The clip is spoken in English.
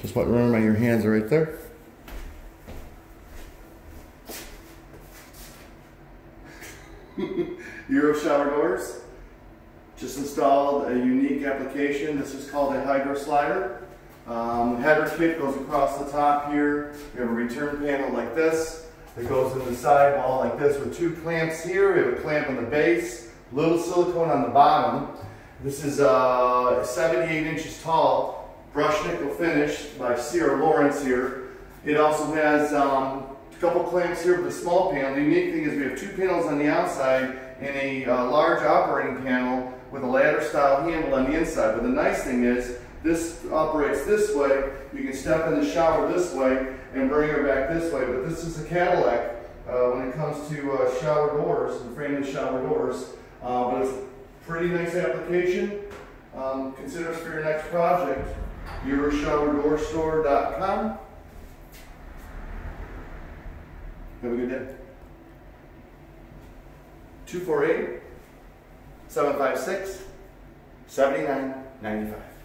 Just want to remember your hands are right there. Euro shower doors. Just installed a unique application. This is called a hydro slider. Header kit goes across the top here. We have a return panel like this. It goes in the sidewall like this with two clamps here. We have a clamp on the base, little silicone on the bottom. This is 78 inches tall, brushed nickel finish by Sierra Lawrence here. It also has a couple clamps here with a small panel. The unique thing is we have two panels on the outside and a large operating panel with a ladder style handle on the inside. But the nice thing is this operates this way. You can step in the shower this way and bring her back this way. But this is a Cadillac when it comes to shower doors and frameless shower doors. But it's a pretty nice application. Consider us for your next project. EuroShowerDoorStore.com. Have a good day. 248-756-7995.